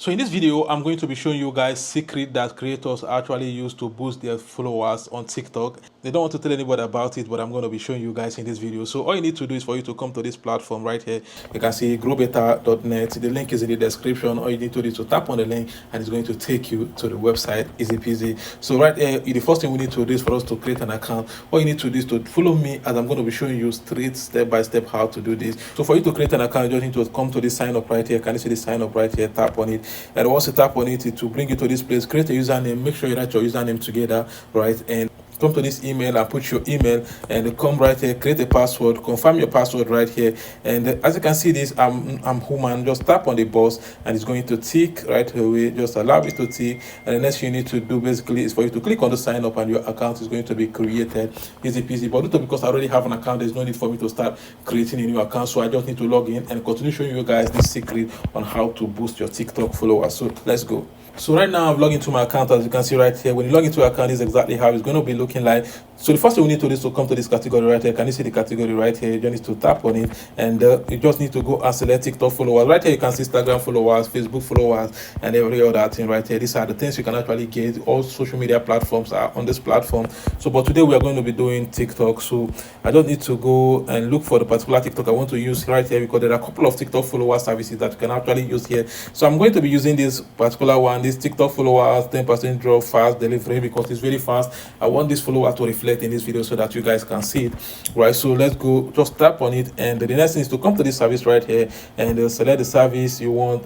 So in this video, I'm going to be showing you guys secret that creators actually use to boost their followers on TikTok. They don't want to tell anybody about it, but I'm going to be showing you guys in this video. So all you need to do is for you to come to this platform right here. You can see growbetter.net. The link is in the description. All you need to do is to tap on the link and it's going to take you to the website. Easy peasy. So right here, the first thing we need to do is for us to create an account. All you need to do is to follow me as I'm going to be showing you straight step by step how to do this. So for you to create an account, you just need to come to this sign up right here. Can you see the sign up right here? Tap on it. And once you tap on it, it will bring you to this place. Create a username. Make sure you write your username together, right? And come to this email and put your email and come right here, create a password, confirm your password right here. And as you can see this, I'm human. Just tap on the box and it's going to tick right away. Just allow it to tick, and the next thing you need to do basically is for you to click on the sign up and your account is going to be created. Easy peasy. But because I already have an account, there's no need for me to start creating a new account. So I just need to log in and continue showing you guys this secret on how to boost your TikTok followers. So let's go. So right now I've logged into my account. As you can see right here, when you log into your account, this is exactly how it's going to be looking like. So the first thing we need to do is to come to this category right here. Can you see the category right here? You just need to tap on it, and you just need to go and select TikTok followers. Right here you can see Instagram followers, Facebook followers, and every other thing right here. These are the things you can actually get. All social media platforms are on this platform. So but today we are going to be doing TikTok. So I don't need to go and look for the particular TikTok I want to use right here, because there are a couple of TikTok follower services that you can actually use here. So I'm going to be using this particular one, this TikTok followers 10% drop fast delivery, because it's very fast. I want this follower to reflect in this video so that you guys can see it, right? So let's go. Just tap on it, and the next thing is to come to this service right here and select the service you want.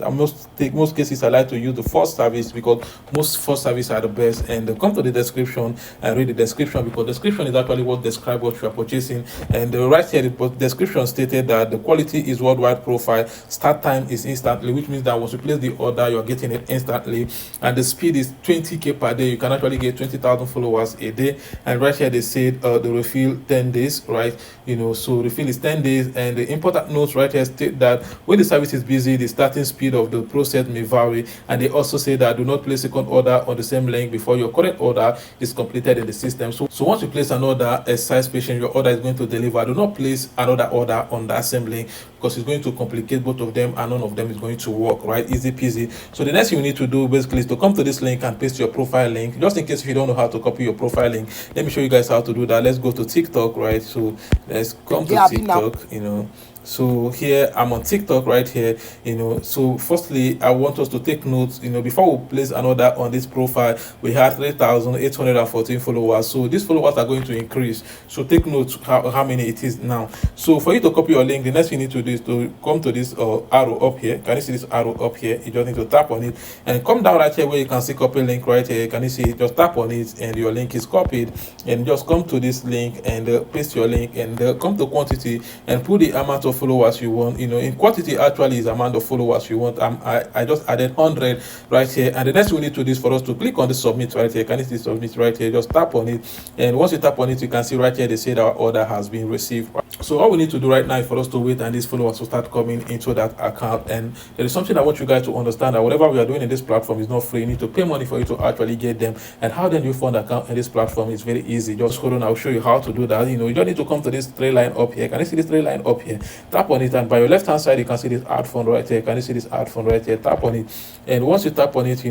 Most cases I like to use the first service, because most first service are the best. And come to the description and read the description, because description is actually what describes what you are purchasing. And right here the description stated that the quality is worldwide profile, start time is instantly, which means that once you place the order you're getting it instantly, and the speed is 20k per day. You can actually get 20,000 followers a day. And right here they said the refill 10 days, right? So refill is 10 days. And the important notes right here state that when the service is busy, the starting speed of the process may vary. And they also say that do not place a second order on the same link before your current order is completed in the system. So once you place an order, a size patient, your order is going to deliver. Do not place another order on that same link, because it's going to complicate both of them and none of them is going to work, right? Easy peasy. So the next thing you need to do basically is to come to this link and paste your profile link. Just in case if you don't know how to copy your profile link, let me show you guys how to do that. Let's go to TikTok, right? So let's come to TikTok. So here I'm on TikTok right here. So firstly I want us to take notes. Before we place an order on this profile, we had 3,814 followers. So these followers are going to increase. So take notes how many it is now. So for you to copy your link, the next thing you need to do is to come to this arrow up here. Can you see this arrow up here? You just need to tap on it and come down right here where you can see copy link right here. Can you see it? Just tap on it and your link is copied, and just come to this link and paste your link, and come to quantity and put the amount of followers you want. In quantity actually is amount of followers you want. I just added 100 right here. And the next we need to do is for us to click on the submit right here. Can you see submit right here? Just tap on it, and once you tap on it, you can see right here they say that our order has been received. So all we need to do right now is for us to wait, and these followers will start coming into that account. And there is something I want you guys to understand, that whatever we are doing in this platform is not free. You need to pay money for you to actually get them. And how then you fund an account in this platform is very easy. Just hold on, I'll show you how to do that. You don't need to come to this three line up here. Can you see this three line up here? Tap on it, and by your left hand side you can see this add fund right here. Can you see this add fund right here? Tap on it, and once you tap on it,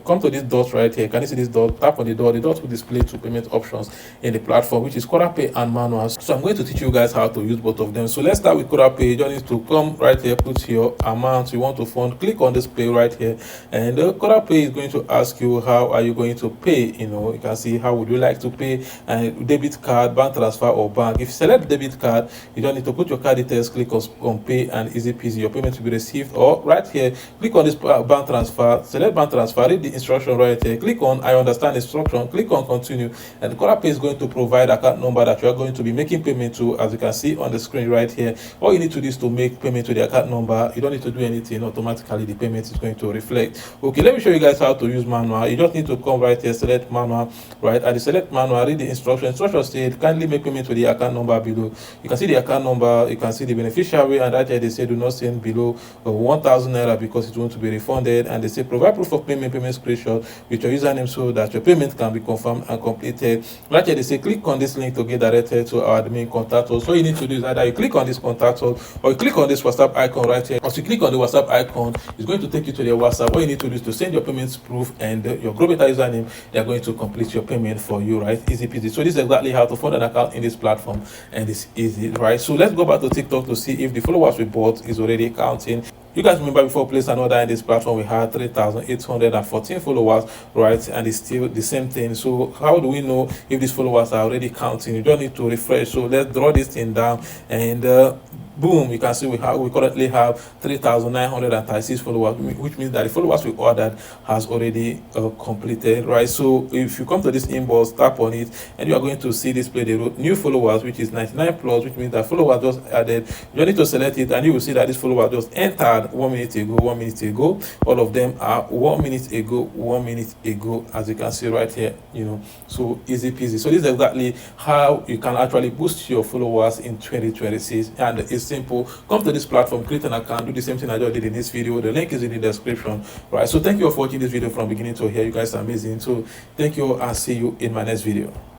come to this dot right here. Can you see this dot? Tap on the dot. The dot will display two payment options in the platform, which is QuotaPay and manual. So I'm going to teach you guys how to use both of them. So let's start with QuotaPay. You just need to come right here, put your amount you want to fund, click on this pay right here, and QuotaPay is going to ask you how are you going to pay. You can see how would you like to pay, and debit card, bank transfer, or bank. If you select debit card, you don't need to put your card details, click on pay, and easy peasy your payment will be received. Or right here, click on this bank transfer, select bank transfer, read the instruction right here, click on I understand instruction, click on continue, and QuotaPay is going to provide account number that you are going to be making payment to. As you can see on the screen right here, all you need to do is to make payment to the account number. You don't need to do anything, automatically the payment is going to reflect. Okay, let me show you guys how to use manual. You just need to come right here, select manual, right? At the select manual, read the instruction. Instruction said kindly make payment to the account number below. You can see the account number, you can see the beneficiary, and right here they say do not send below 1,000 naira because it won't to be refunded, and they say provide proof of payment screenshot with your username so that your payment can be confirmed and completed. Right here they say click on this link to get directed to our admin contact us. So all you need to do is either you click on this contact us or you click on this WhatsApp icon right here. Once you click on the WhatsApp icon, it's going to take you to their WhatsApp. All you need to do is to send your payment proof and your GrowBeta username. They are going to complete your payment for you, right? Easy peasy. So this is exactly how to fund an account in this platform, and it's easy, right? So let's go back to TikTok to see if the followers we bought is already counting. You guys remember before we placed an order in this platform, we had 3,814 followers, right? And it's still the same thing. So how do we know if these followers are already counting? You don't need to refresh. So let's draw this thing down, and boom, you can see we currently have 3,936 followers, which means that the followers we ordered has already completed, right? So if you come to this inbox, tap on it, and you are going to see display the new followers, which is 99 plus, which means that followers just added. You need to select it, and you will see that this follower just entered 1 minute ago. 1 minute ago, all of them are 1 minute ago, 1 minute ago, as you can see right here. So easy peasy. So this is exactly how you can actually boost your followers in 2026, and it's simple. Come to this platform, create an account, do the same thing I just did in this video. The link is in the description, right? So thank you for watching this video from beginning to here. You guys are amazing. So thank you, and see you in my next video.